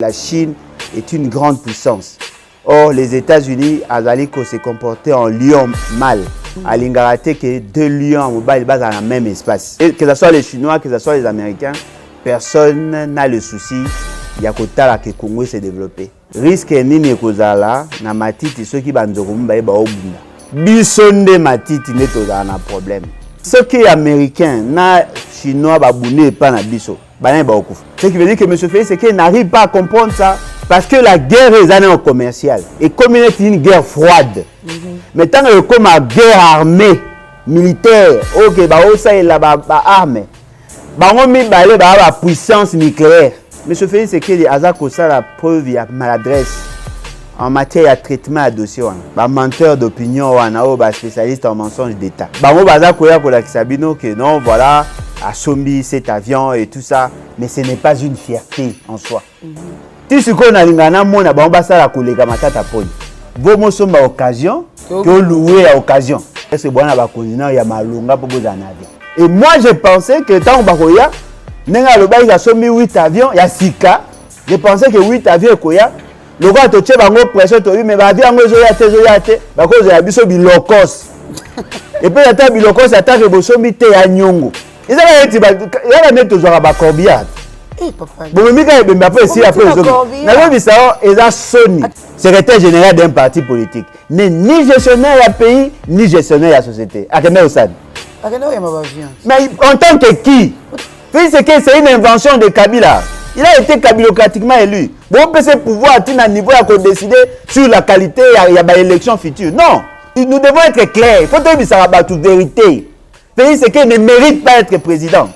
La Chine est une grande puissance. Or, les États-Unis, Azaliko se comportaient en lion mâle. À l'Ingarate, que deux lions ils basent dans le même espace. Et que ce soit les Chinois, que ce soit les Américains, personne n'a le souci. Il y a que le Congo s'est développé. Risque nini kozala na matiti ceux qui bandorum ba obunda. Bisonde matiti neto na problème. Ceux qui sont américains na chinois ba bouné pas na biso. Ce qui veut dire que M. Félix Tshisekedi n'arrive pas à comprendre ça. Parce que la guerre est en commercial. Et comme il est une guerre froide, mais tant que comme une guerre armée, militaire, ok, ça est là, armée, la puissance nucléaire. M. Félix Tshisekedi a la preuve de maladresse en matière de traitement de dossier. Menteur d'opinion, spécialiste en mensonge d'État. Que non, voilà. À Sombi, cet avion et tout ça, mais ce n'est pas une fierté en soi. Tout ce qu'on a lingana mona ba on la kolega matata poni. Bomo somba occasion que louer à occasion. C'est bon ba continent ya malonga pour boza avion. Et moi je pensais que tant bakoya nenga loba ya sombi 8 avions ya sika. Je pensais que 8 avions koya le roi to tcheba ngo pression to mais ba avion ngo zo ya te ba ko zo ya biso bilokos. Et puis ata bilokos ata ke bosombi te ya nyongo. Ils avaient dit, il y a des gens qui ont corbillard. Bon, mais quand il y a ici après, ils ont Sony, secrétaire général d'un parti politique. N'est ni gestionnaire du pays, ni gestionnaire de la société. À quel moment ça? Mais en tant que qui? C'est une invention de Kabila. Il a été kabilocratiquement élu. Bon, on peut se pouvoir atteindre un niveau à décider sur la qualité de l'élection future. Non, nous devons être clairs. Il faut que ça soit toute vérité. Félix Tshisekedi ne mérite pas être président.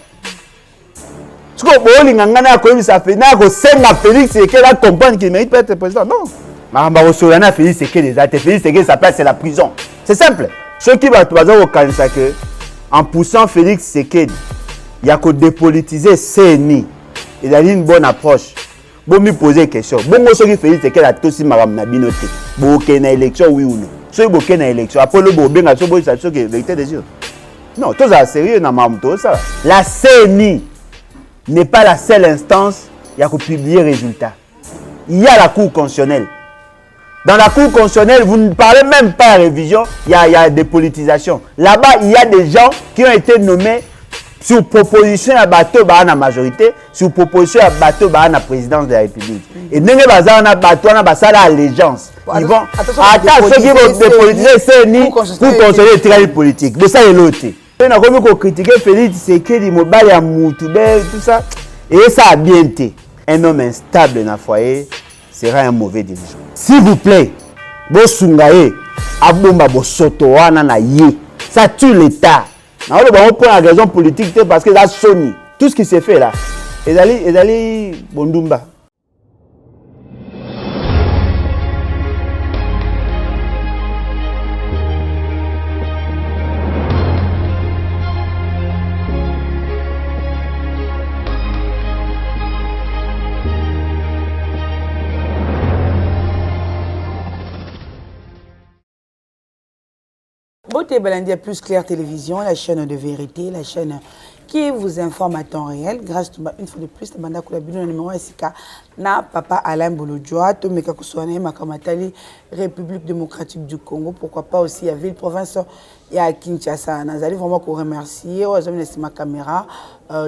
Ce que Félix Tshisekedi comprendre qu'il ne mérite pas être président. Non. Félix Tshisekedi, sa place c'est la prison. C'est simple. Ceux qui vont au Kanisa que en poussant Félix Tshisekedi, il y a que dépolitiser CNI. Il a une bonne approche. Bon, me poser une question. Bon, ceux qui Félix Tshisekedi a tous madame Nabinoté. Bon, qu'il y a une élection, oui ou non. Ceux qui ont une élection. Après le bon, bien, ceux qui ont une vérité des yeux. Non, tout ça sérieux dans ça. La CNI n'est pas la seule instance qui a publié les résultats. Il y a la Cour constitutionnelle. Dans la Cour constitutionnelle, vous ne parlez même pas de révision, il y a des politisations. Là-bas, il y a des gens qui ont été nommés sur proposition à bateau à la majorité, sur proposition à bateau à la présidence de la République. Et nous avons bateau à l'allégeance. Ils vont attendre ceux qui vont dépolitiser CNI pour construire les travail politiques. Mais ça est l'autre. On a comme critiquer Félix Tshisekedi, Mobile ya Moutouber, tout ça. Et ça a bien été. Un homme instable dans le foyer sera un mauvais dirigeant. S'il vous plaît, Bosungaye, Abomba Bosotoana na ye. Ça tue l'État. On prend la raison politique parce que ça sonne. Tout ce qui s'est fait là. Et d'aller Bondumba. Beauté Balandia Plus Claire Télévision, la chaîne de vérité, la chaîne qui vous informe à temps réel. Grâce à une fois de plus, la bande numéro SK na papa Alain Bolodjoa, Tomeka Kousouane, Makamatali, République démocratique du Congo, pourquoi pas aussi à ville province et à Kinshasa. Nous allons vraiment remercier aux hommes de ma caméra,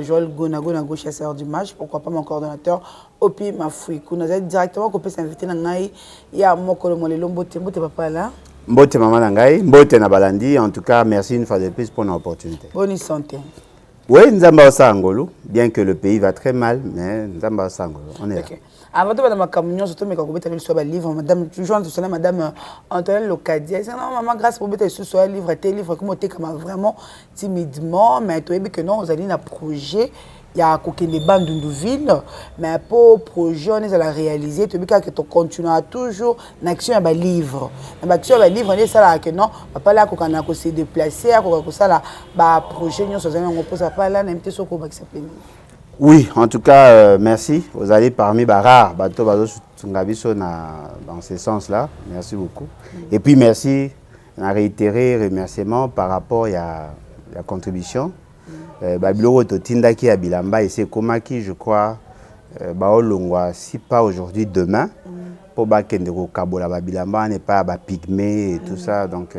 Joël Gonago, Nago chasseur d'image, pourquoi pas mon coordonnateur Opi Mafouikou. Nous allons directement qu'on peut s'inviter dans Naï, il y a Mokolo Molelo Mbote papa là. Mbote Maman Nangaï, Mbote Nabalandi, en tout cas, merci une fois de plus pour l'opportunité. Bonne santé. Oui, Nzamba Sangolo, bien que le pays va très mal, mais Nzamba Sangolo, on est là. Avant de ma camion, surtout mes cocobettes, elle soit livre, madame, toujours en madame Antoine Locadia. Elle dit non, maman, grâce pour bête, ce soit livre, tes livres, comme tu es vraiment timidement, mais tu sais que non, vous allez un projet. Il y a des bandes de ville, mais pour projet, on est à la réaliser. Tu sais que tu continues toujours l'action à livre. L'action à livre, on est là que non, pas là qu'on a se déplacer, qu'on ça là, projet, nous sommes on pose pas là, n'importe ce qu'on va s'appeler. Oui, en tout cas, merci. Vous allez parmi rares, dans ce sens-là. Merci beaucoup. Et puis merci, on a réitéré remerciements par rapport à la contribution. Babilo Tindaki à Bilamba et c'est Komaki, je crois, si pas aujourd'hui, demain, pour bakende ko kabola babilamba n'est pas ba pygmée et tout ça. Donc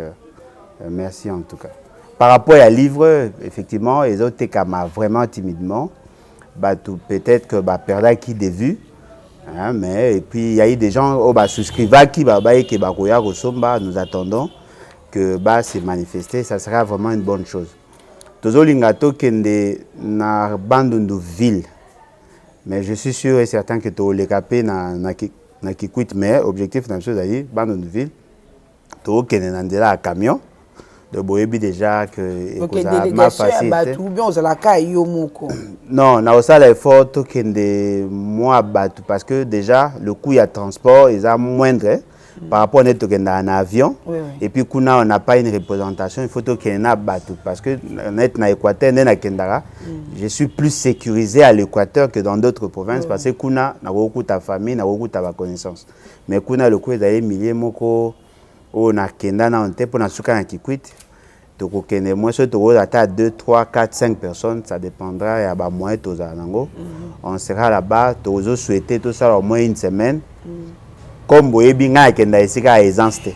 merci en tout cas. Par rapport à livre, effectivement, les autres vraiment timidement, peut-être que perdre qui de vue. Hein, mais et puis il y a eu des gens souscrivent qui nous attendons que se manifester, ça sera vraiment une bonne chose. Tozolingato kende na bandundu ville, mais je suis sûr et certain que to le capé na Kikwit, mais objectif na chose d'ailleurs bandundu ville, to kende na ndela à camion de boyebi déjà que ma facilité. Non, na osala effort to kende moi batu parce que déjà le coût y a transport est moindre. Par rapport à un avion, oui. Et puis on n'a pas une représentation, il faut qu'il y ait un bateau. Parce que je suis plus sécurisé à l'Équateur que dans d'autres provinces, oui. Parce que on a beaucoup de famille, on a beaucoup de connaissances. Mais on a le coup d'aller milliers moko on a kenda na onte pour na suka na Kikwit. Donc moi je te à 2, 3, 4, 5 personnes, ça dépendra et à moins tous nango. On sera là-bas, tu souhaiter tout ça au moins une semaine. Comme vous voyez, nga kenda isika à aisance te,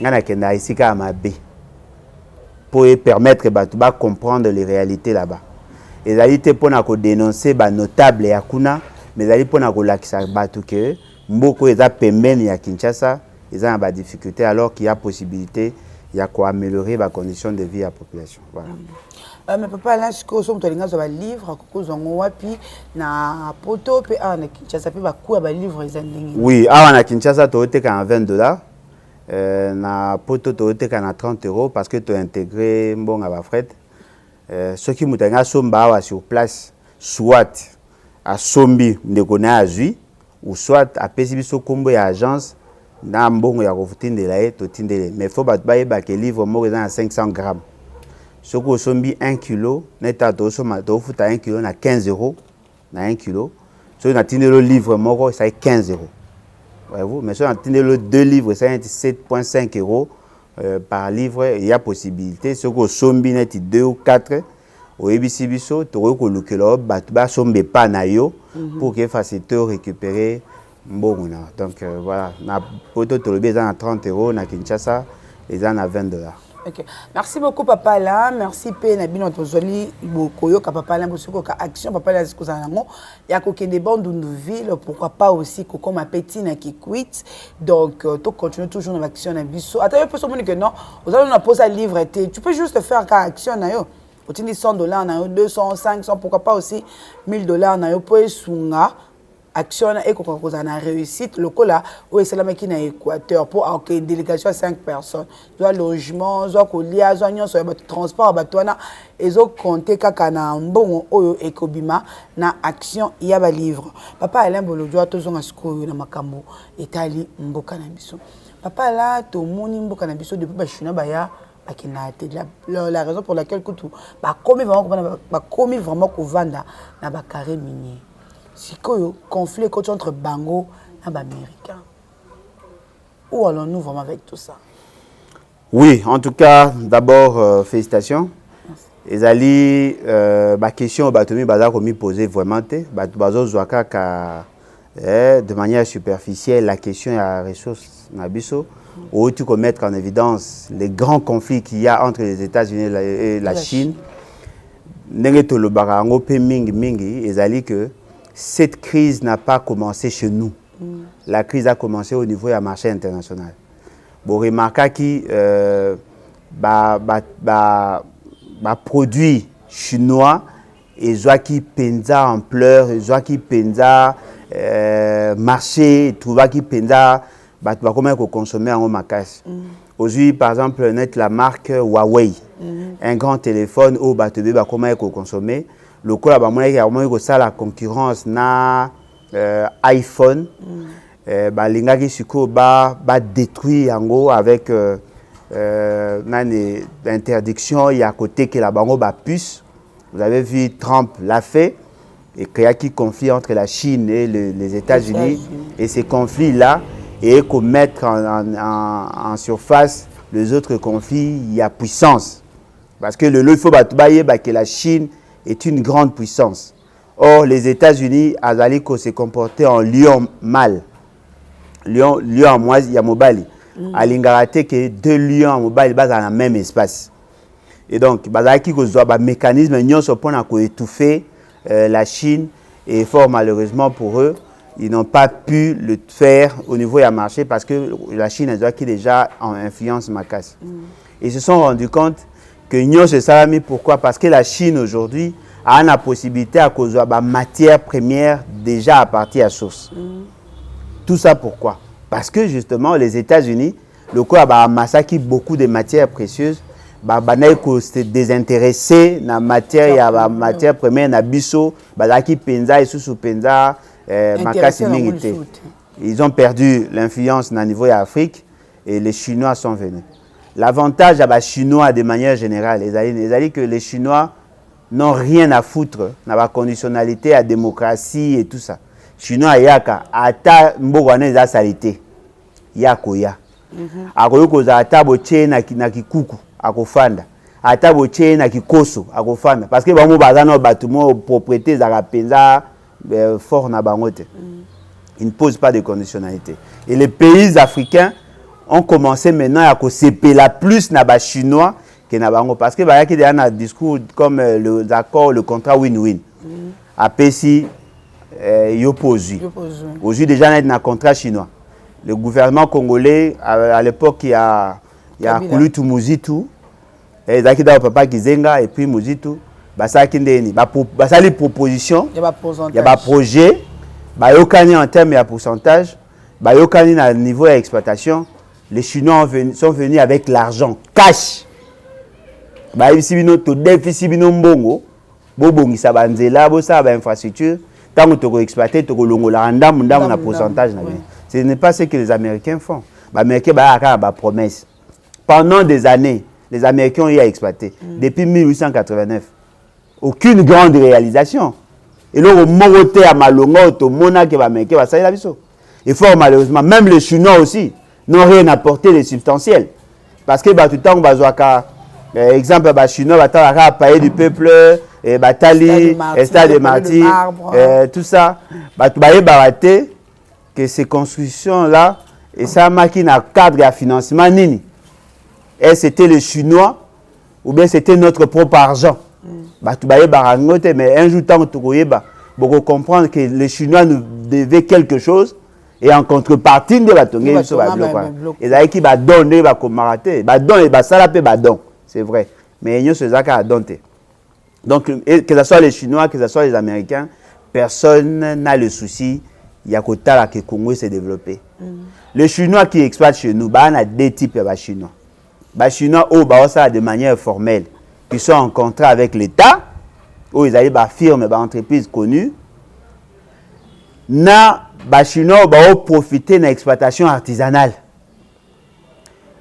nga kenda isika à mabe, pour permettre de comprendre les réalités là-bas. Et réalités pour na dénoncer notable ya kuna, mais réalités pour na lakisa batu que mboko eza pembeni ya Kinshasa, eza na difficulté alors qu'il y a possibilité ya ko améliorer la condition de vie à la population. Voilà. Mais papa là ce que sommes tolinga za livre ko zongo wapi na poto pe na Kinshasa pe ba ku ba livre ezandingi. Oui, na Kinshasa to oteka na $20, na poto to oteka na €30 parce que tu intégré mbonga ba fret. Ce qui mutenga somba sur place soit à sombi ndeko na azui ou soit à pesi biso kombo ya agence na mbongo ya kofutindela to tindele. Mais faut ba ke livre mo eza na 500 grammes. Ce qui est 1 kg, net à 1 kg na 15 €, na 1 kg. Ce qui est le livre, c'est 15 €. Voyez-vous? Mais si on a 2 livres, c'est 7,5 € par livre. Il y a possibilité. Ce qui est 2 ou 4, au EBCBISO, tu as pas nayo pour que facilite récupérer mbongona. Donc voilà, na poto tolobi à 30 €, na Kinshasa, ils en à $20. Okay. Merci beaucoup papa là, merci pe na bino tozoli bokoyo ka papa là bosoko ka action papa là ziko zanango ya ko kende bandu ville pourquoi pas aussi ko comme appétit na Kikwit. Donc to continue toujours dans l'action na biso. Attends peu somoni que non, vous allez nous poser un livre tu peux juste faire ka action na yo. Otindi $100 na yo, 200, 500 pourquoi pas aussi $1000 na yo po esunga action et qu'on a réussite le cola où est la qui na Équateur pour une délégation à 5 personnes soit logement soit colia soit transport batona et ont compté kaka na bon oyo ekobima na action il y a ba livre papa Alain Bolodjoa tozonga sikoyo na makambo etali mboka na biso papa là to moni mboka na biso depuis ba china baya la raison pour laquelle tout ba commis vraiment ko vanda na ba carré minier. Si le conflit entre Bango et les Américains, où allons-nous vraiment avec tout ça? Oui, en tout cas, d'abord, félicitations. Les alliés, ma question, je posée vraiment, de manière superficielle, la question à la ressource Nabiso, où tu peux mettre en évidence les grands conflits qu'il y a entre les États-Unis et la Chine. Cette crise n'a pas commencé chez nous. La crise a commencé au niveau du marché international. Bon, remarquez que produits chinois et qui penza ampleur, qui penza marché, trouva qui penza comment consommer en macasse. Aujourd'hui, par exemple, la marque Huawei, un grand téléphone au comment consommer. Le coup là, la concurrence na iPhone, l'ingaki suko détruit en gros avec l'interdiction il y a côté que la bango puce. Vous avez vu Trump l'a fait et qu'il y a qui conflit entre la Chine et les États-Unis et ces conflits là et qu'on mettre en surface les autres conflits il y a puissance parce que il faut que la Chine est une grande puissance. Or, les États-Unis, azali ko se comporter en lion mâle. Lion en moi, il y a mobali. Alingara que deux lions en mobali bas dans le même espace. Et donc, bazaki ko zo ba mécanisme nyon so pona ko étouffer la Chine et fort malheureusement pour eux, ils n'ont pas pu le faire au niveau du marché parce que la Chine a déjà en influence macasse. Ils se sont rendus compte que nyon se salami pourquoi? Parce que la Chine aujourd'hui a la possibilité à cause de la matière première déjà à partir à source. Tout ça pourquoi? Parce que justement les États-Unis, le coup a massacré beaucoup de matières précieuses. Banaiko s'est désintéressé na matière ya matière première na biso bazaki penza et sous penza makasi mingité. Ils ont perdu l'influence na niveau ya Afrique et les Chinois sont venus. L'avantage à les Chinois de manière générale, les que les Chinois n'ont rien à foutre na la conditionnalité à démocratie et tout ça. Chinois yaka ata mbogwane za salité yako ya. Akoyoko za ata boche na kikuku akofanda ata boche na kikoso akofanda parce que bamo bazana batumo propriété za penza fort na bangote. Ils ne posent pas de conditionnalité. Et les pays africains ont commencé maintenant à s'épeler la plus na ba chinois que na bango parce que ba y a un discours comme l'accord le contrat win-win. APC yopozu. Aujourd'hui déjà on a un contrat chinois. Le gouvernement congolais à l'époque il y a Kulutu Muzitu et Zaki da papa Kizenga et puis Muzitu basaki ndeni basali proposition il y a ba projet ba yokani en termes de pourcentage ba yokani na niveau d'exploitation. Les Chinois sont venus avec l'argent cash ba ici bino to déficit bino mbongo bobongisa banzela bo sa ba infrastructure tant to ko exploiter to ko longola ndamu na pourcentage na bien. Ce n'est pas ce que les Américains font. Les Américains ont promesse. Pendant des années, les Américains ont eu à exploiter. Depuis 1889. Aucune grande réalisation. Et là, au Moroté, à Malonga, au Mona, qui va Américain, ça y est la vision. Et fort malheureusement, même les Chinois aussi n'ont rien apporté de substantiel. Parce que tout le temps, on va voir exemple, les Chinois va payer du peuple, Batali, Stade de Martyrs, tout ça. Baraté que ces constructions-là, et ça marqué un cadre à financement nini. Et c'était les Chinois, ou bien c'était notre propre argent. Mais un jour, tant que vous comprendre que les Chinois nous devaient quelque chose, et en contrepartie, de la tongue, ils ont qui va donner, va commander, va donner, va salaper, va don. C'est vrai. Mais ils ont ce à donner. Donc, que ce soit les Chinois, que ce soit les Américains, personne n'a le souci. Il y a que le Congo s'est développé. Les Chinois qui exploitent chez nous, il y a deux types de Chinois. Les Chinois, de manière formelle, qui sont en contrat avec l'État, où ils ont des firmes, des entreprises connues. Les Chinois profiter de l'exploitation artisanale.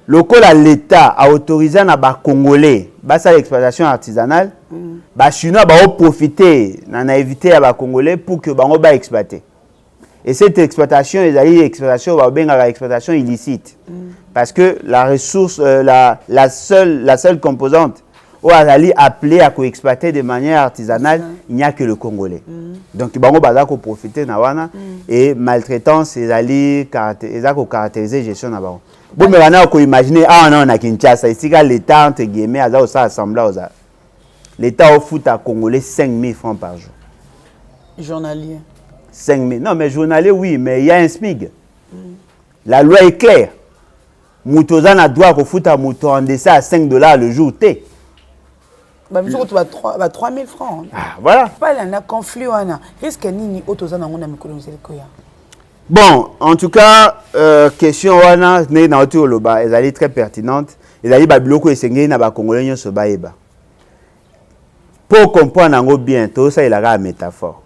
L'État a autorisé les Congolais à l'exploitation artisanale. Les Chinois profiter de éviter les Congolais pour que les exploiter. Et cette exploitation, exploitation illicite. Parce que la ressource, la seule composante où elle est appelée à exploiter de manière artisanale, il n'y a que le Congolais. Donc, il faut profiter de ça et maltraitance, ils ont caractérisé la gestion de ça. Bon, mais on peut imaginer, non, on a Kinshasa, ici, l'État, entre guillemets, a assemblé. L'État offre à Congolais 5 000 francs par jour. Journalier. 5 000. Non, mais journalier, oui, mais il y a un SMIG. La loi est claire. Moutozan a droit de foutre à mouton en dessin à 5 $ le jour. T. Bah, tu vas 3 000 francs. Ah, voilà. Pas un conflit. Risque ni autozan a bon, en tout cas, question wana n'est dans tout le bas. Elle est très pertinente. Elle a dit que les Congolais sont baïba. Pour comprendre bien, tout ça, il a une métaphore.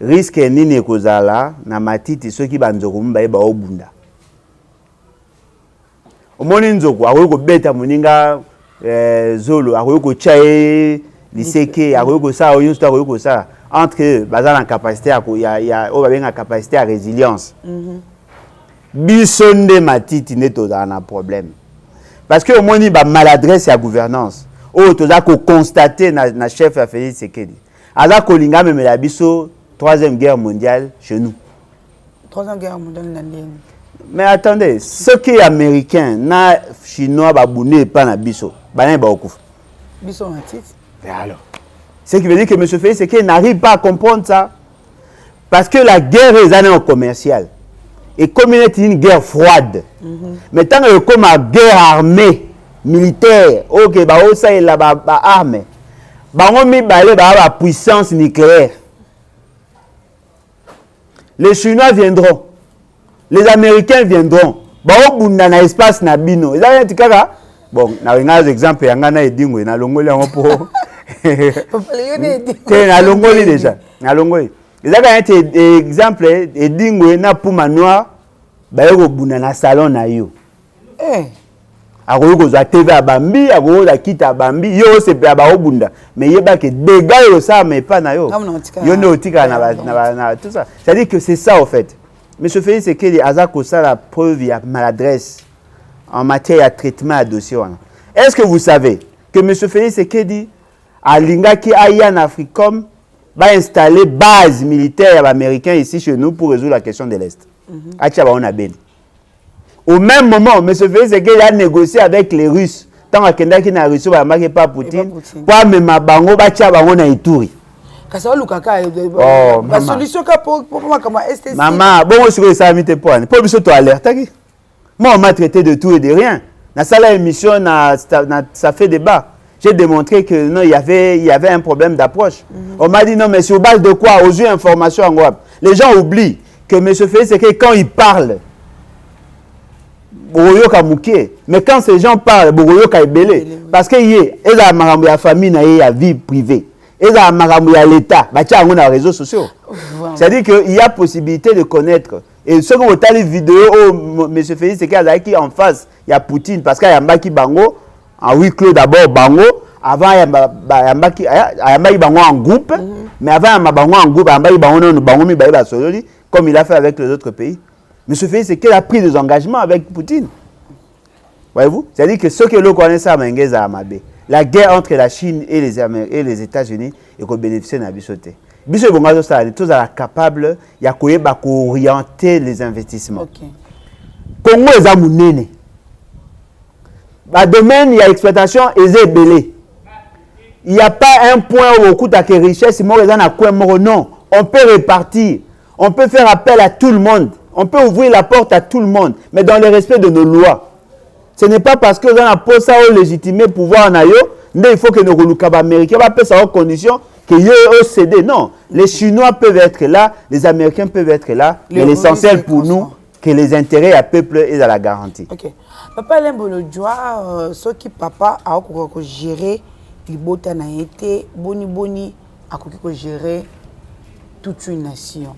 Risque nini kozala na matiti soki banzoko mbaeba obunda. Omoni nzoko akoyoko beta moninga zolo akoyoko chae liseke akoyoko sa oyusto akoyoko sa entre bazala en capacité ya o babenga capacité à résilience. Bisonde matiti netoza na problème. Parce que omoni ba maladresse ya gouvernance. O toza ko constater na chef ya Félix Sekedi. aza kolinga memela biso troisième guerre mondiale chez nous. Troisième guerre mondiale mais attendez, ceux qui sont américains na chinois babouné pas na biso bana ba okufa biso na titre. Et alors ce qui veut dire que monsieur Félix c'est qu'il n'arrive pas à comprendre ça parce que la guerre est en commercial et comme il est une guerre froide mais tant que comme une guerre armée militaire OK ba osa et la ba arme bango mi balé ba puissance nucléaire. Les Chinois viendront. Les Américains viendront. Bao bunda na espace na bino. Eza nti kaka bon, na ngazo exemple yanga na edingwe na longoli yango po. Que na longoli déjà. Na longoli. Eza ka nti exemple edingwe na puma noir ba yoko bunda na salon na yo. Akoyo kozwa TV abambi, akoyo la kita abambi, yo se pe ba obunda. Mais yeba ke dégâts yo ça mais pas na yo. Yo ne otika na tout ça. C'est-à-dire que c'est ça en fait. Monsieur Félix, c'est que les Azako ça la preuve il y a maladresse en matière de traitement de dossier. Est-ce que vous savez que monsieur Félix c'est que dit à Linga qui aille en Africom va installer base militaire américaine ici chez nous pour résoudre la question de l'Est. On a bien. Au même moment, monsieur Félix c'est qu'il a négocié avec les Russes. Tant que Kenda na Russie va marquer pas Poutine. Pas même bango ba tia bango na Ituri. La solution pour comment est-ce maman, bon, je suis ça mis tes points. Pour biso to alerte. Moi, on m'a traité de tout et de rien. Dans la émission, ça fait débat. J'ai démontré que non, il y avait un problème d'approche. On m'a dit non, mais sur base de quoi? Aux yeux informations en groupe. Les gens oublient que M. Félix, c'est que quand il parle, mais quand ces gens parlent, parce que la famille n'a vie privée. Et ça a l'État, on a les réseaux sociaux. C'est-à-dire qu'il y a possibilité de connaître. Et ce que vous avez vu vidéo, M. Félix, c'est qu'il y a en face, il y a Poutine, parce qu'il y a Mbaki Bango, en huis clos d'abord Bango, avant il y a Mbaki Bango en groupe, mais avant il y a Bango en groupe, il y a Bango comme il a fait avec les autres pays. M. Félix, c'est qu'il a pris des engagements avec Poutine. Voyez-vous? C'est-à-dire que ceux qui le connaissent, ça Amabé. La guerre entre la Chine et les États-Unis est qu'on bénéficie de la bisoté. Biso bongazo ça, tous à capable, il y a quoi orienter les investissements. Congo est à mounene. Dans domaine il y a exploitation et belé. Il n'y a pas un point où au coup de richesse, non. On peut répartir, on peut faire appel à tout le monde, on peut ouvrir la porte à tout le monde, mais dans le respect de nos lois. Ce n'est pas parce que nous avons ça au légitimé pouvoir en ayo, mais il faut que nos Américains va faire ça en condition que eux cédent. Non, les Chinois peuvent être là, les Américains peuvent être là, mais l'essentiel pour nous, que les intérêts à peuple est à la garantie. Ok. Papa Lembolo Djoa, ce qui papa a géré, il bota na été, boni a géré toute une nation.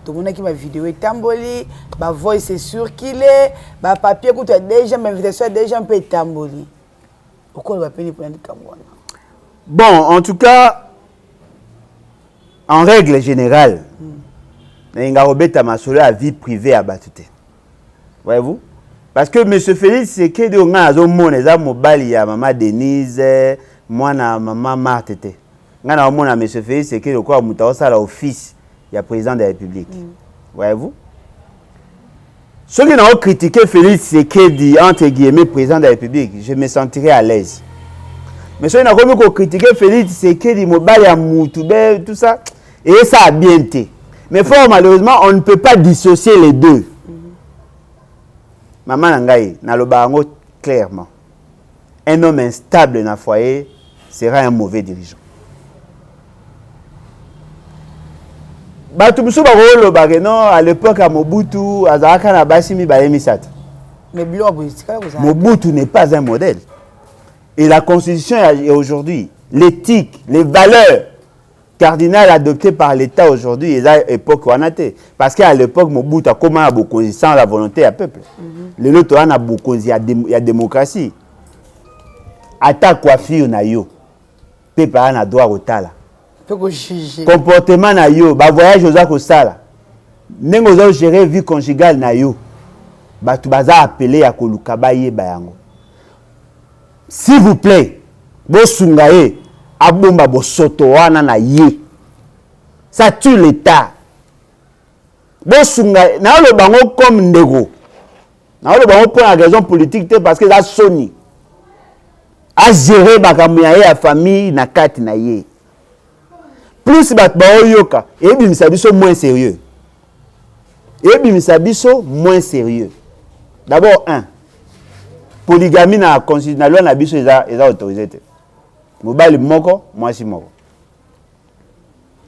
Tout le monde qui m'a vidéo est tamboli, ma voix c'est sûr qu'il est, ma papier coûte déjà, ma invitation déjà un peu tamboli. Pourquoi on va payer pour un Cameroun? Bon, en tout cas, en règle générale, il a ma vie privée à Batute. Voyez-vous? Parce que M. Félix, c'est que de maman Denise, moi, maman Marthe. M. Félix, c'est que de quoi l'office. Il y a président de la République. Voyez-vous? Ceux qui ont critiqué Félix Tshisekedi, entre guillemets, président de la République, je me sentirais à l'aise. Mais ceux qui ont critiqué Félix Tshisekedi, tout ça, et ça a bien été. Mais fort malheureusement, on ne peut pas dissocier les deux. Maman Nangaï, Nalobarango, clairement, un homme instable dans le foyer sera un mauvais dirigeant. À l'époque à Mobutu, Mobutu n'est pas un modèle. Et la constitution est aujourd'hui, l'éthique, les valeurs cardinales adoptées par l'État aujourd'hui, et à l'époque parce qu'à l'époque Mobutu a comment beaucoup sans la volonté du peuple. Le lot a beaucoup il y a démocratie. Attaque coiffure na yo. Peuple a droit au tala. Comportement na yo, ba voyage aux sala. Nengo gérer vie conjugale na yo. Ba tu baza appelé à koluka ba ye bayango. S'il vous plaît, bo sungaye abomba bosoto wana na ye. Ça tue l'État. Bosunga na le bango comme ndego. Na le bango pour la raison politique parce que ça soni. A gérer makambo ya ya famille na kati na ye. Plus bat ba oyoka, et bimisa biso moins sérieux. Et bimisa biso moins sérieux. D'abord un, polygamie na constitution na loi na biso eza autorisé. Mobali moko, mwasi moko.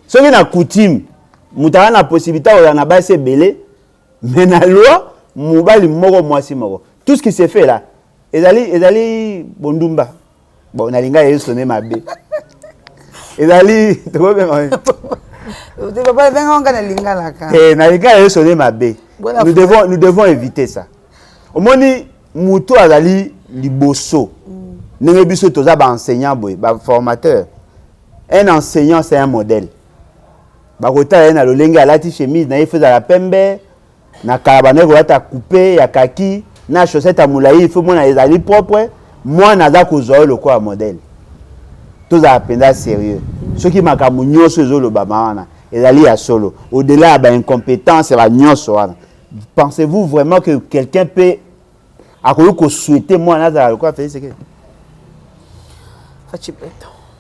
Soki na coutume, mutaka na possibilité o na base belé, mais na loi mobali moko mwasi moko. Tout ce qui s'est fait là, ezali bondumba. Bon, na linga yeso ne mabe. Ezali trop bien. Tu papa venga on na linga la ka. Na linga yeso ne mabe. Nous devons éviter ça. Omoni muto azali liboso. Ndenge biso toza ba enseignant boy, ba formateur. Un enseignant c'est un modèle. Ba kota na lolenge alati chemise na ifeza la pembe, na karabane ko ata couper ya kaki, na chaussette à moulaï, il faut mona ezali propre. Moi naza kozwa le quoi modèle. Toza apenda sérieux. Ceux qui makamu nyoso ezolo ba maana, ezali ya solo. Au-delà ba incompétence ba nyoso wana. Pensez-vous vraiment que quelqu'un peut akoyo souhaiter moi naza le quoi faire c'est que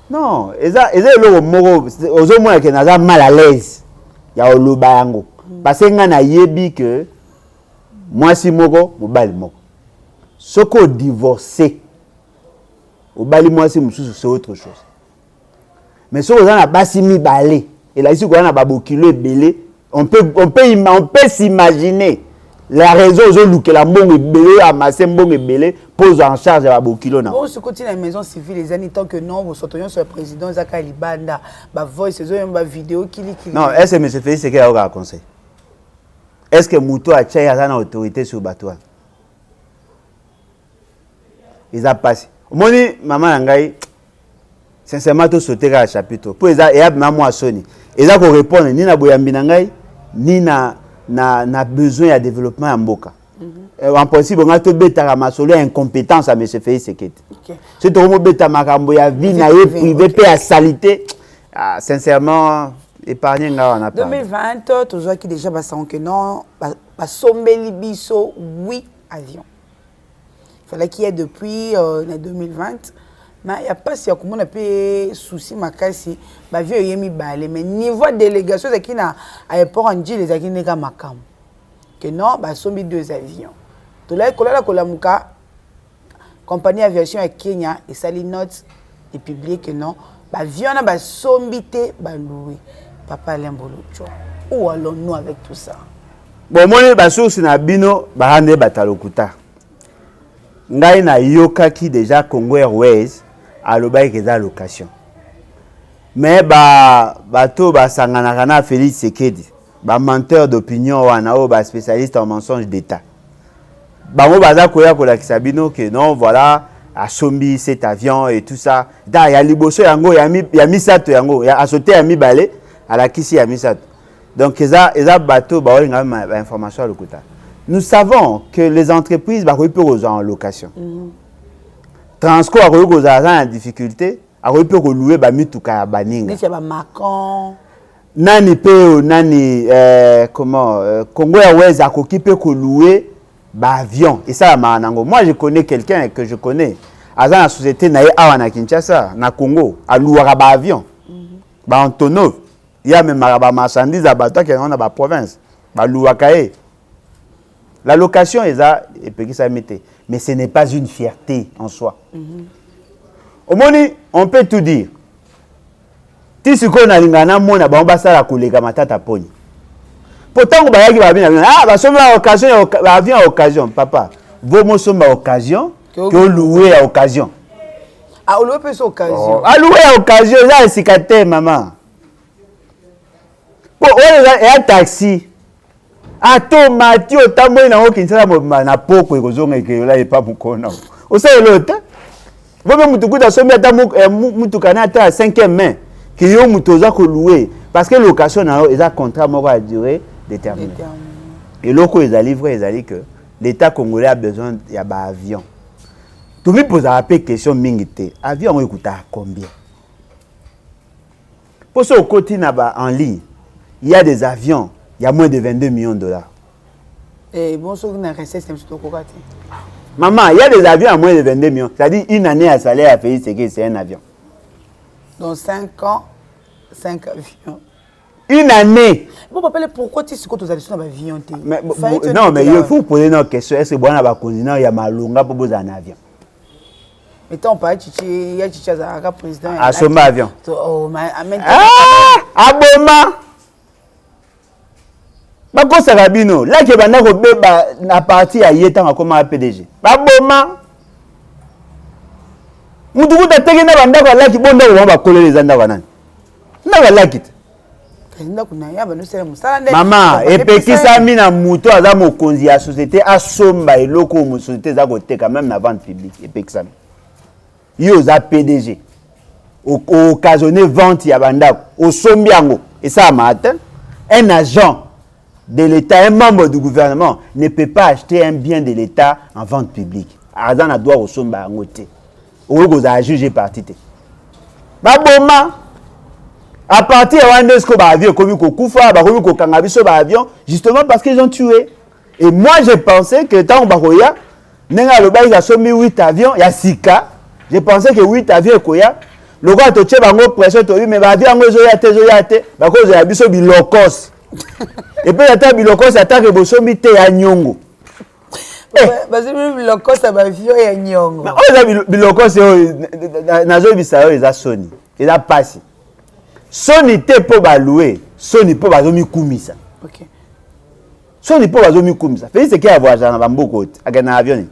non, eza le moko ozo moi que naza mal à l'aise. Ya oloba yango. Parce que nga na yebi que moi si moko mobali moko. Soko divorcé. Obali moi si mususu c'est autre chose. Mais soko za na basi mi balé et là ici ko na babokilo ebelé, on peut s'imaginer la raison aux la mbongo belé amassé mbongo belé pose en charge à babokilo na. Bon ce côté la maison civile les années tant que non vous sortons sur le président Zaka Libanda ba voice ba vidéo kili. Non, est-ce que monsieur Félix c'est qu'il a un conseil? Est-ce que Mouto a tchaya une autorité sur Batoua? Ils a passé. Moni maman ngai sincèrement tout sauter à chapitre. Pour ils a maman à Sony. Ils a ko répondre ni na boyambi ngai ni na besoin de développement en Mboka. En principe on a tout bêta ma solo incompétence à monsieur Félix Sekete. C'est tout mo bêta makambo ya vie na ye privé pe à salité. Sincèrement épargner nga on a pas. 2020 toujours qui déjà basant que non ba sombeli biso 8 avions. Il fallait qu'il y ait depuis 2020 mais il y a pas si comment on peut souci makasi ba vieux yemi balé mais niveau délégation c'est qui na aéroport en dit les akine ka makam que non ba sombi 2 avions. To la kolamuka compagnie aviation à Kenya et sali note et publié que non ba avion na ba sombité ba loué papa Alain Bolojo. Où allons-nous avec tout ça? Bon moi ba source na bino ba hande batalokuta. Ngai na yokaki déjà Congo Airways alobai keza location. Mais bato sangana na Félix Sekedi, ba menteur d'opinion wana o ba spécialiste en mensonge d'état. Bango baza koya kolakisa bino que non voilà a sombi cet avion et tout ça. Da ya liboso yango ya misato yango ya asote ya mibale ala kisi ya misato. Donc eza bato ba olinga ba information à lokuta. Nous savons que les entreprises peuvent en location. Transco a en difficulté, a louer mituka baninga. Mais c'est pas Macron. Nani pe nani comment Congo Airways a peut louer avion et ça manango. Moi je connais quelqu'un que je connais. À la société na awana Kinshasa na Congo a louer ba avion. Ba Antonov, il y a même ba marchandise à bateau qui est dans la province. Ba louer kaé. La location est là, mais ce n'est pas une fierté en soi. Au moni, on peut tout dire. Si ce qu'on a l'ingana, mon abambassa la collègue matata poni. Pourtant, on va bien. Ah, bah, somme à occasion, à occasion, papa. Vos mots sont à occasion, que louer à occasion. Ah, louer peut occasion. Ah, louer à occasion, là, c'est qu'à maman. Bon, on est un taxi. Ato Mathieu tambo na okinsala na poko ekozonga ekela epa mukona. Osa elota. Bobe mutukuta sombi ata mutukana ata 5e main ki yo mutoza ko louer parce que location na eza contrat moko à durée déterminée. Et loko ezali vrai ezali que l'État congolais a besoin ya ba avion. Tu me poses la question mingi te. Avion ekuta combien? Pour ce côté en ligne, il y a des avions, il y a moins de 22 millions de dollars. Et bon, ce qu'on a resté, c'est un petit peu. Maman, il y a des avions à moins de 22 millions. C'est-à-dire une année à salaire à payer, c'est un avion. Dans 5 ans, 5 avions. Une année. Bon, papa, pourquoi tu sais que tu as des avions? Non, mais il faut poser une question. Est-ce que bon, on va continent, il y a malonga pour poser un avion? Mais tant pas, il y a Chichi Azaraka président. À son avion. Oh, mais aboma. Bako Sarabino, là qui va na parti à Yetan comme un PDG. Aboma. Mutuku ta tege na banda ko là qui bonda ko ba coller les anda banan. Na ba là qui. Maman, et pekisa mina muto aza mokonzi ya société asomba eloko mo société za ko te quand même na vente publique et pekisa. Yo za PDG occasionné vente ya bandako au sombiango et ça matin un agent de l'État, un membre du gouvernement ne peut pas acheter un bien de l'État en vente publique. Azan a droit au sombiango te ou go za juger parti te ba boma à partir de Wandesko ba avion comme ko kufa ba ko kanga biso ba avion justement parce qu'ils ont tué. Et moi je pensais que tant ba koya nenga lo ba ils a sommi 8 avions ya sika. Je pensais que 8 avions koya. Le gars to tche bango pression to mais ba avion ngo zo ya te ba ko zo ya biso bilokos. Et puis ata bilokos attaque bosombi te ya nyongo. Parce que bilokos ba avion ya nyongo. Mais on a bilokos nazo bisayo eza Sony. Eza passi. Sony te po ba louer, Sony po ba zo mi kumisa. OK. Sony po ba zo mi kumisa. Fait c'est qu'il y a voyagé na bamboko avec un avion.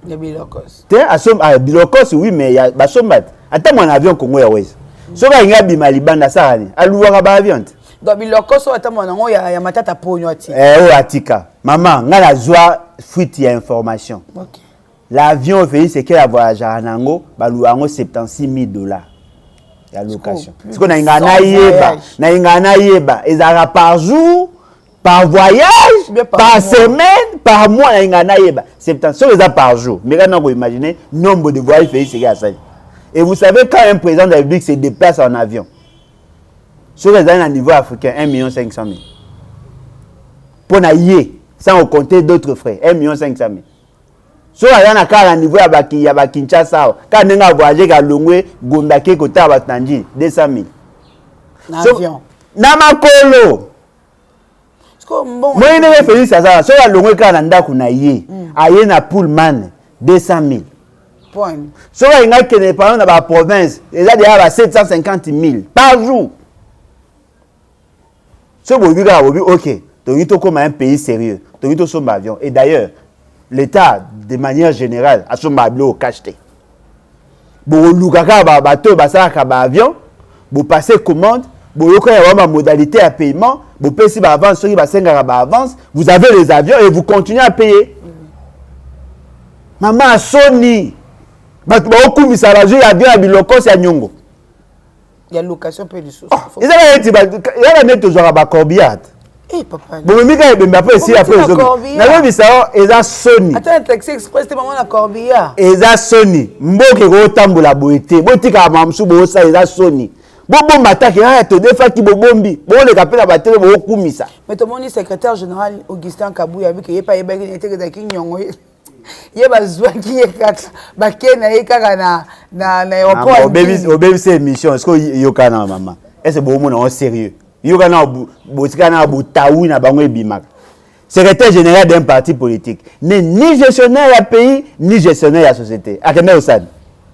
Ya bilokos. Te asom bilokos oui mais ya ba sombat. Ata mon avion Congo Airways. So ba nga bima libanda sarani. Aluwa ba avion. Donc bilokos ata mon ngo ya matata ponyo ati. O atika. Maman, nga la joie fuite ya information. OK. L'avion fait c'est qu'il y a voyagé à Nango, ba louango $76,000. La location. Parce qu'on a une yeba, ezara par jour, par voyage, par semaine, par mois, na ingana yeba. C'est par jour. Mais quand on imagine nombre de voyages fait c'est ça. Et vous savez quand un président de la République se déplace en avion. Sur les à niveau africain 1,5 million. Pour na yé, sans compter d'autres frais, 1,5 million. So à na kala niveau ya ba Kinshasa ka nenga voyager ka Longwe Gombe ke kota ba Tanji 200,000 avion na makolo sko bon moi ne fait ça so ya Longwe ka na ndako na ye aye na Pullman 200,000 point so ya nga kene par na ba province eza déjà ba 750,000 par jour so bobi OK donc to comme un pays sérieux donc to somba avion et d'ailleurs l'État, de manière générale, a son bablo au cacheté. Bon, l'oukaka, bateau, basaka, avion, bon, passer commande, bon, il y a une modalité à paiement, bon, payer avance, avance, vous avez les avions et vous continuez à payer. Maman, Sony, bon, il y a avion à Biloko, c'est à Nyongo. Il y a location peu de sous. Il y a des gens qui corbillard. Eh papa. Bon mais mika ebemba après ici après zo. Na lobi ça eza Sony. Attends un taxi express te maman na corbillard. Eza Sony. Mboke ko tambola boité. Botika mamsu bo ça eza Sony. Bobo mataki ha to defa ki bobombi. Bo le kapela batele bo kumisa. Mais ton moni secrétaire général Augustin Kabouya avec que yepa yeba ki était que ki nyongo. Yeba zwa ki yekaka. Ba kena yekaka na aéroport. Obebi c'est émission. Est-ce que yokana maman? Est-ce que bo mo na sérieux? Yokana botikana botaou na bango ebimaka. Secrétaire général d'un parti politique n'est ni gestionnaire du pays ni gestionnaire de la société. Akene Osad.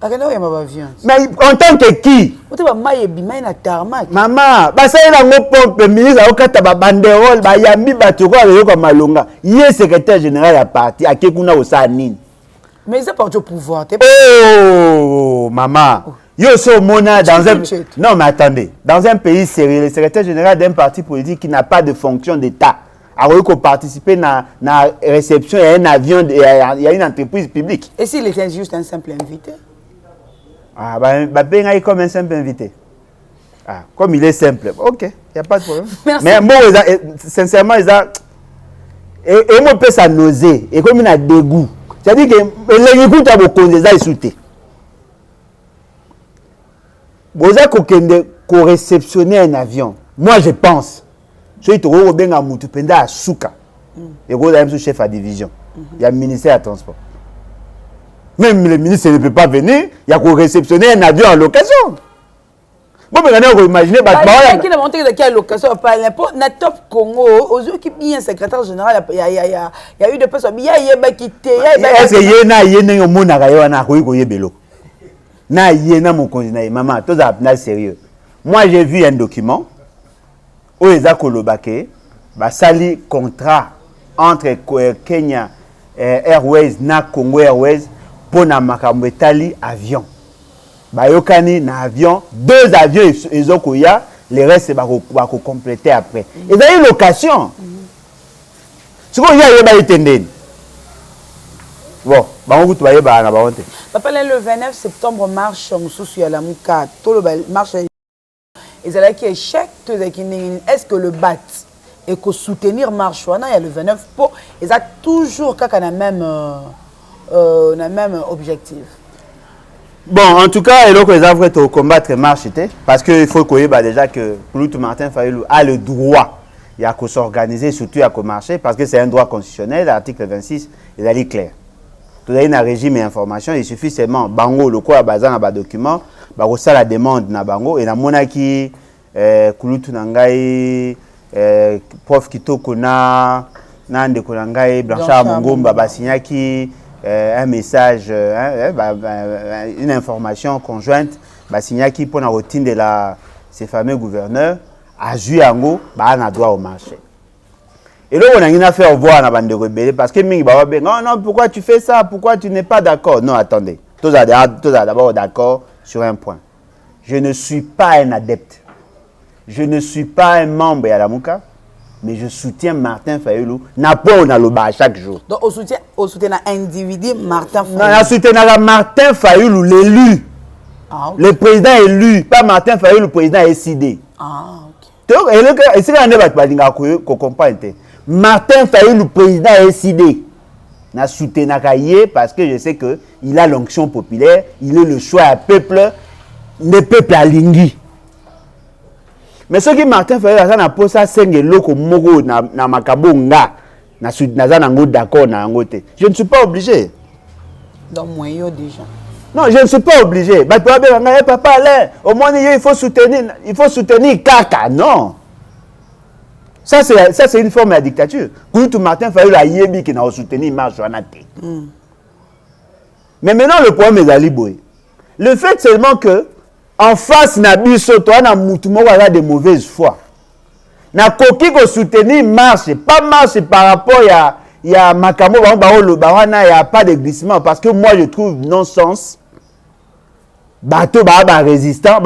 Akene o ya mabavion. Mais en tant que qui? Ote ba maye bima na tarmac. Maman, ba sai na ngo pompe ministre okata ba banderole ba yambi batoko avec ko malonga. Yé secrétaire général du parti akekuna Osad nini. Mais ça porte au pouvoir. Oh maman. Yo so mona dans un non mais attendez, dans un pays sérieux, le secrétaire général d'un parti politique qui n'a pas de fonction d'État a réussi à participer à la réception et un avion, il y a une entreprise publique. Et s'il était juste un simple invité? Ah ben il comme un simple invité. Ah comme il est simple, ok, il n'y a pas de problème. Merci. Mais bon, sincèrement, et moi peut ça nausée et comme il a dégoût. C'est-à-dire que les écoutes à vos causes ils sautent. Boza kokende qu'on réceptionner un avion. Moi, je pense. Je suis au Benga Moutupenda à Souka. Et vous avez chef à division. Il y a le ministère des Transports. Même le ministre ne peut pas venir. Il y a qu'on réceptionner un avion en location. Bon, mais on va imaginer. Qui n'a monté de quelle location? Pas n'importe. Na top Congo, aux yeux qui bien secrétaire général, il y a eu des personnes. Il y a eu qui était. Est-ce qu'il y a un monde à Rayo na yena mon candidat maman tout ça na sérieux. Moi j'ai vu un document où les akolobake ba sali contrat entre Kenya Airways na Congo Airways pour na makambo etali avion. Ba yokani na avion, 2 avions ezokoya, les restes ba ko compléter après. Et ça une location. Ce qu'on y a ba itendeni. Bon, bango tu baye ba na ba honte. Papa le 29 septembre marche mususu ya la muka to le marche ezala ki échec to est-ce que le BAT et que soutenir marche wana ya le 29 pour ils a toujours kaka na même objectif. Bon, en tout cas, il faut que combattre marche parce qu'il faut que déjà que Kouloutou Martin Fayulu a le droit il y a que s'organiser surtout à marcher parce que c'est un droit constitutionnel, l'article 26 il est clair. Tout a un régime et information, il suffit seulement bango le quoi bazan na ba document, ba ça la demande na bango et na monaki Kouloutou nangai prof kitoko na ndeko nangai Blanchard Mongomba ba signaki un message une information conjointe ba signaki pour la routine de ces fameux gouverneurs a juango ba na droit au marché. Et là, on a une affaire à voir dans la bande de rebelles parce que non, pourquoi tu fais ça? Pourquoi tu n'es pas d'accord? Non, attendez. Tous d'abord d'accord sur un point. Je ne suis pas un adepte. Je ne suis pas un membre de Yalamuka, mais je soutiens Martin Fayulu. N'a pas on a le bas chaque jour. Donc, on soutient un individu, Martin Fayulu. Non, on soutient Martin Fayulu, l'élu. Ah, okay. Le président élu, pas Martin Fayulu, le président décidé. Ah, ok. Et c'est un débat qu'on comprend. Martin Fayulu, le président décidé. Na soutenu parce que je sais qu'il a l'onction populaire, il est le choix à peuple, le peuple à Lingui. Mais ce qui Martin Fayulu a posé ça, c'est que loko mogo na makabonga na nango d'accord na ngote. Je ne suis pas obligé. Donc moi déjà. Non, je ne suis pas obligé. Papa Alain, au moins il faut soutenir Kaka, non. Ça c'est une forme de dictature. Quand Martin Fayulu a yébi qui n'a soutenu marche mais maintenant le problème est Aliboé. Le fait seulement que en face na biso toi na mutumo wala de mauvaise foi. Na koki ko soutenir marche, pas marche par rapport il y a makamo il y a pas de glissement parce que moi je trouve non-sens. Bateau résistant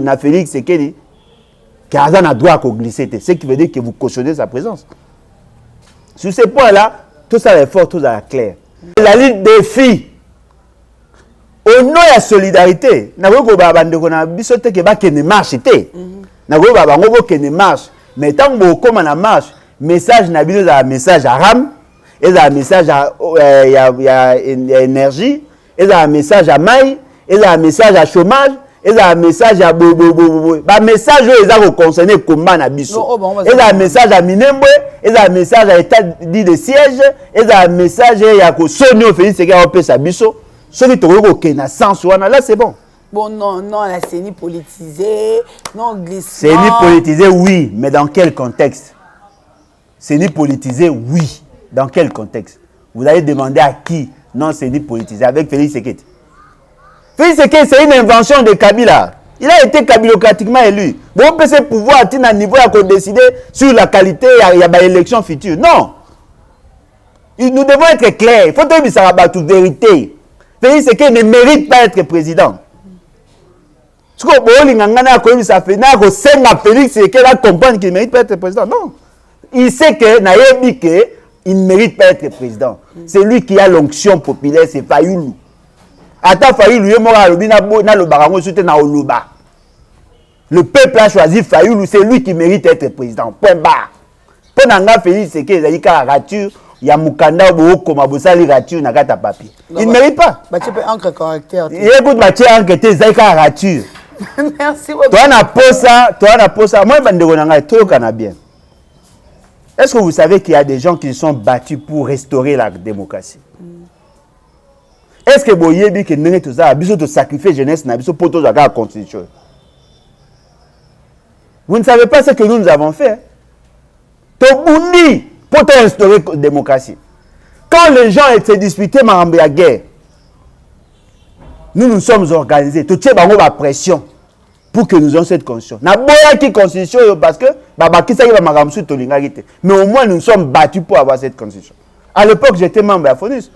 na Félix Sekeli car ça n'a droit à glisser, ce qui veut dire que vous cautionnez sa présence. Sur ces points-là, tout ça est fort, tout ça est clair. La lutte des filles, au nom de la solidarité, n'a pas bisoté que ba ne marche n'a pas ne marche, mais tant que comme on marche, message n'a pas un message à ram, et un message à énergie, et un message à maille, et un message à chômage. Et un message à un message où ils concerné combat na biso. Et un message à Minembwe, et un message à état dit de siège, et un message à ko sonio Félix Sekeli pe sa biso. Ce qui toko ke na sens wana là c'est bon. Bon non la CENI politisée, non glissement. CENI politisée oui, mais dans quel contexte? CENI politisée oui, dans quel contexte? Vous allez demander à qui? Non CENI politisée avec Félix Sekeli. Félix Sekeli, c'est une invention de Kabila. Il a été kabilocratiquement élu. Bon, on peut se pouvoir atteindre un niveau à décider sur la qualité il y a une élection future. Non. Nous devons être clairs. Il faut que ça rabatte toute vérité. Félix Sekeli ne mérite pas d'être président. Ce que Félix Sekeli va comprendre qu'il ne mérite pas d'être président. Non. Il sait que il ne mérite pas d'être président. C'est lui qui a l'onction populaire, c'est Fayulu. Attends, Fayulu, le peuple a choisi Fayulu, c'est lui qui mérite d'être président. Point barre. Pour Nanga Félix Sekeli, il y a rature, il y a Mukanda, il y a rature, il ne mérite pas. Tu peux encre correcteur. Écoute, Mathieu, enquêter, il y a rature. Merci beaucoup. Toi, na posa. Moi, je suis bien. Est-ce que vous savez qu'il y a des gens qui se sont battus pour restaurer la démocratie? Est-ce que vous savez que nous avons sacrifié jeunesse pour la constitution? Vous ne savez pas ce que nous avons fait. Tobundi pour restaurer la démocratie. Quand les gens étaient disputés par la guerre, nous nous sommes organisés. Tout ça, la pression pour que nous ayons cette constitution. Nous avons une constitution parce que mais au moins nous nous sommes battus pour avoir cette constitution. À l'époque, j'étais membre de la FONUS.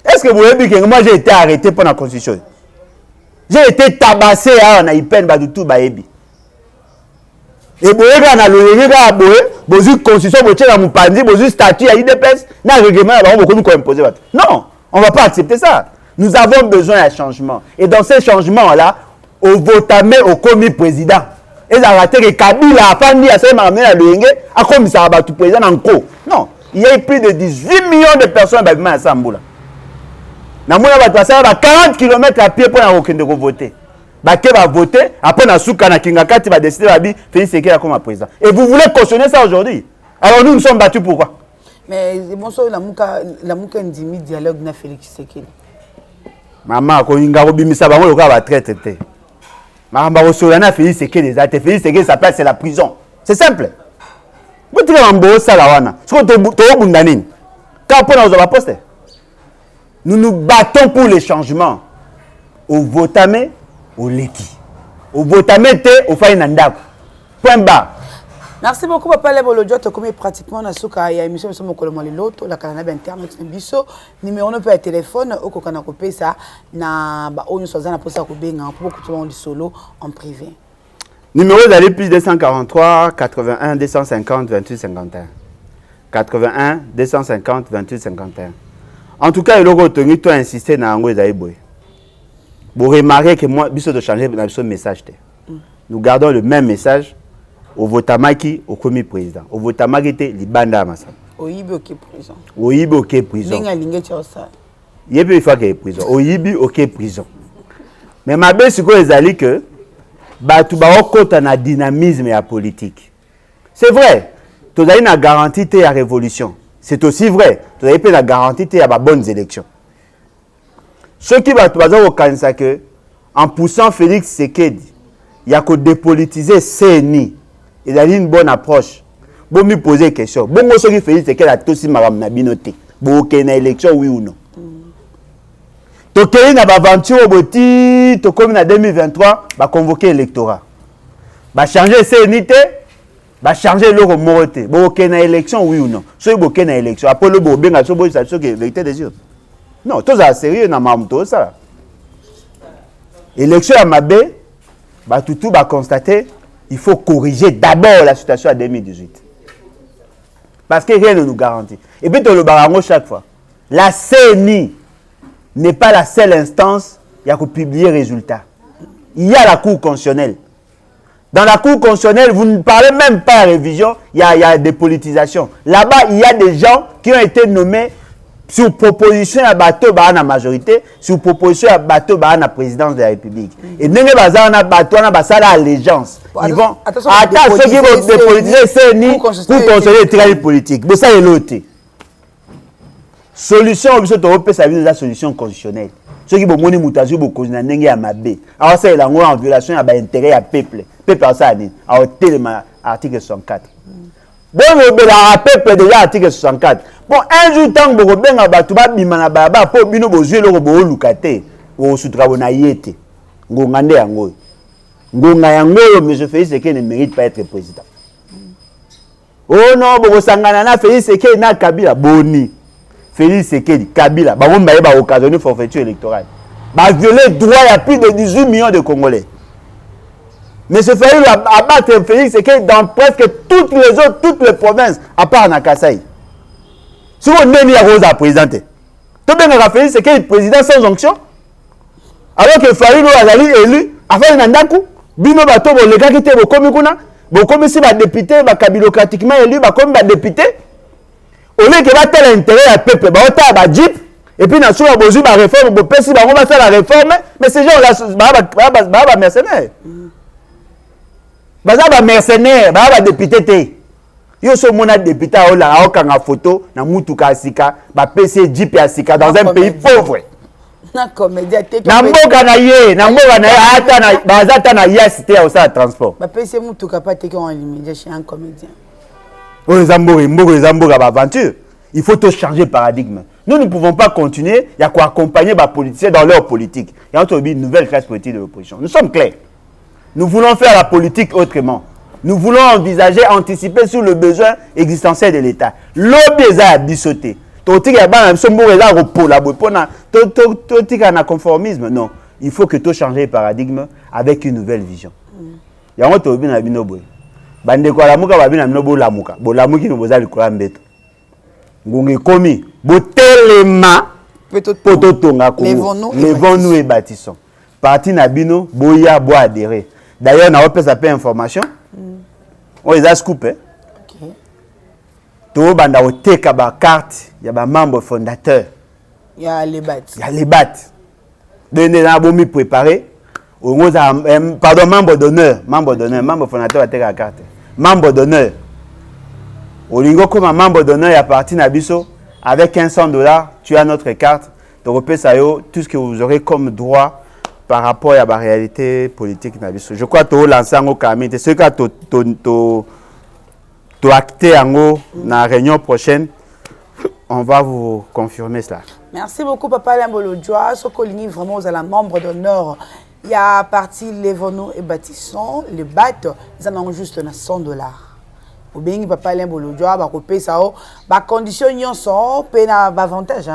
Est-ce que vous avez vu que moi j'ai été arrêté pour la constitution? J'ai été tabassé à Naïpen Badoutou Baebi. Et vous avez une constitution, vous avez un statut à l'IDPS, vous avez un règlement. Non, on ne va pas accepter ça. Nous avons besoin d'un changement. Et dans ces changements-là, au votamé au commis président. Et ça a raté que Kabila a fandi à ce moment a commis ça à tout président en co. Non, il y a eu plus de 18 millions de personnes à Samboula. Dans mon abattoir, 40 km à pied pour voter. Baké va voter, après na souka na Kingakati va décider de Félix Sekedi comme président. Et vous voulez cautionner ça aujourd'hui? Alors nous sommes battus pourquoi? Mais bonsoir la mouka ndimi dialogue na Félix Sekedi. Maman ko inga ko bimisa bango loka ba traite te. Maman ko solana Félix Sekedi za te Félix Sekedi sa place c'est la prison. C'est simple. Vous tirez en beau ça la wana. Ce que to bunda nini? Quand on a poste. Nous nous battons pour les changements. Au votamé au leki. Au votamé te au faï nandako. Point barre. Merci beaucoup papa Lebolojo to comme pratiquement na suka ya émission so mokolo molelo to la canal internet biso numéro no pe téléphone au kokana ko pesa na ba onu soza na posa ko benga pour que tu on solo en privé. Numéro d'aller plus 243 81 250 28 51. 81 250 28 51. En tout cas, il a tenu toi insister na ngo ezali boy. Vous remarquez que moi biso de changer notre message. Nous gardons le même message. Au votamaki au commis président au votamaki était libanda masam oyibi ok prison oyibi ok prison linga linga tiosa yebi il faut que prison oyibi ok prison mais ma belle siko ezali que batu ba okota na dynamisme ya politique c'est vrai tozali na garantie te ya révolution c'est aussi vrai tozali pe na garantie te ya ba bonnes élections ceux qui batu baza ko kanisa que en poussant Félix Sekedi il y a que dépolitiser CENI. Il a une bonne approche. Bon, me poser une question. Bon, moi, ce qui fait, c'est qu'elle a tout si madame Nabinoté. Bon, qu'il y a une élection, oui ou non. Tu as une aventure au boti, tu comme en 2023, va convoquer l'électorat. Va changer CNT, va changer l'euro moroté. Bon, qu'il y a une élection, oui ou non. Si vous avez une élection, après le bon, bien, ça c'est la vérité des yeux. Non, tout ça, sérieux, dans ma moto, ça. Élection à Mabé, bah, tout va constater. Il faut corriger d'abord la situation à 2018. Parce que rien ne nous garantit. Et puis, le barango chaque fois. La CENI n'est pas la seule instance qui a publié les résultats. Il y a la Cour constitutionnelle. Dans la Cour constitutionnelle, vous ne parlez même pas de révision, il y a des politisations. Là-bas, il y a des gens qui ont été nommés sur proposition à bateau à la majorité, sur proposition à bateau à la présidence de la République. Et nous avons bateau à l'allégeance. Ils vont attendre ceux qui vont dépolitiser CENI pour construire les travail politique. Mais ça est l'autre. Solution, ça vient de la solution constitutionnelle. Ceux qui vont monter mutation pour causer n'engue à ma baie. Alors ça est en violation à l'intérêt à peuple. Peuple à ça dit. Alors tel article 64. Bon, le peuple déjà article 64. Bon, un jour tant que vous avez battuba bimana baba pour bino bozué le robot lucate ou sutrabona yete. Ngongande yango. Ngonga yango mais je fais ce qui ne mérite pas être président. Oh non, bogo sangana na Félix Sekedi na Kabila boni. Félix Sekedi Kabila ba bomba ba occasionner forfaiture électorale. Ba violer droit à plus de 18 millions de Congolais. Mais ce fait abattre Félix Sekedi dans presque toutes les provinces à part na Kasai. Si vous n'avez pas de président, tout le monde a fait c'est qu'il est président sans onction. Alors que Farid est élu, afin d'Andakou, Bino Bato, les gars qui étaient au Komikuna, comme si les députés, cabilocratiquement élus, comme les députés, au lieu que va tel intérêt à peuple, va au jeep, Et puis, dans la mesure la réforme, si on va faire la réforme, mais ces gens-là, c'est mercenaires. C'est mercenaires, c'est député. Yo so mona député a okanga photo na mutuka asika ba PC Jeep asika dans un pays pauvre. Na comédien te na mboka na ye ata na bazata na yasité au sa transport. Ba PC mutuka pas te ko en limite chez un comédien. Oh les zamboga ba aventure. Il faut tout changer paradigme. Nous ne pouvons pas continuer, il y a quoi accompagner les politiciens dans leur politique. Il y a une nouvelle classe politique de l'opposition. Nous sommes clairs. Nous voulons faire la politique autrement. Nous voulons envisager, anticiper sur le besoin existentiel de l'État. L'objet est à bissoter. Conformisme. Non. Il faut que tout change le paradigme avec une nouvelle vision. Il y a un autre bien à binoboy. Bande kwa lamuka babina mnobo lamuka. Bo lamuki no bozali kwa mbeto. Ngungi komi. Botelema. Pototonga ko. Levons-nous et bâtissons. Parti na bino boya bo adhérer. D'ailleurs, on a fait ça information. On les a scoopés. Tout le monde a été carte. Il y a des membres fondateurs. Il y a les BAT. Il y a les BAT. Nous avons préparé. Pardon, membre d'honneur. Membre fondateur a la carte. Membre d'honneur. Au lingo comme un membre d'honneur, il y a parti Nabiso. Avec $100, tu as notre carte. Tu repères ça, tout ce que vous aurez comme droit par rapport à la réalité politique. Je crois que tu as lancé un camin. Ce que tu as acté dans la réunion prochaine, on va vous confirmer cela. Merci beaucoup, Papa Alain-Bolodjoa. Ce que vraiment, vous êtes membre d'honneur. Il y a parti Levons-nous et bâtissons. Les BAT, ils en ont juste $100. Ou bien, Papa Alain-Bolodjoa, va couper ça. Les conditions sont avantage.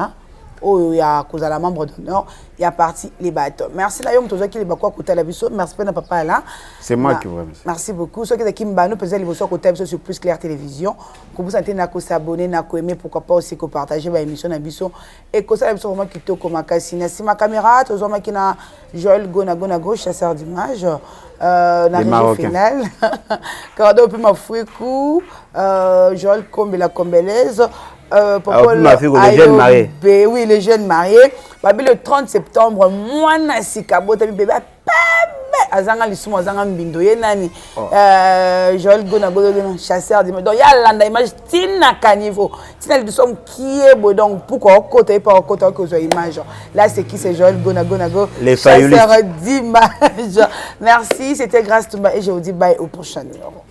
Oh, il y a cause à la membre d'honneur, il y a parti les bateaux. Merci Nayo Mtozo qui les bakwa côté la biso. Merci pena papa là. C'est moi qui vous remercie. Merci beaucoup. Ceux qui sont nous peut-être les biso côté sur Plus Clair Télévision. Que vous sentez na ko s'abonner, na ko aimer, pourquoi pas aussi ko partager ba émission na biso et que ça la biso vraiment qui to comme Cassina. Si ma caméra, tous hommes qui na Joël Gonago chasseur d'images. Na régie finale. Cardo pe ma fouikou, Joël Combe la Combelaise. Oui, les jeunes mariés. Le 30 septembre, moi, Nasikabo, bébé, azanga lisumu azanga mbindo ye nani Joël Gonago chasseur de donc ya landa image tina caniveau tina le somme qui est beau donc pourquoi côté par côté que zo image là c'est qui c'est Joël Gonago les chasseur d'images. Merci, c'était Grâce Toumba et je vous dis bye au prochain numéro.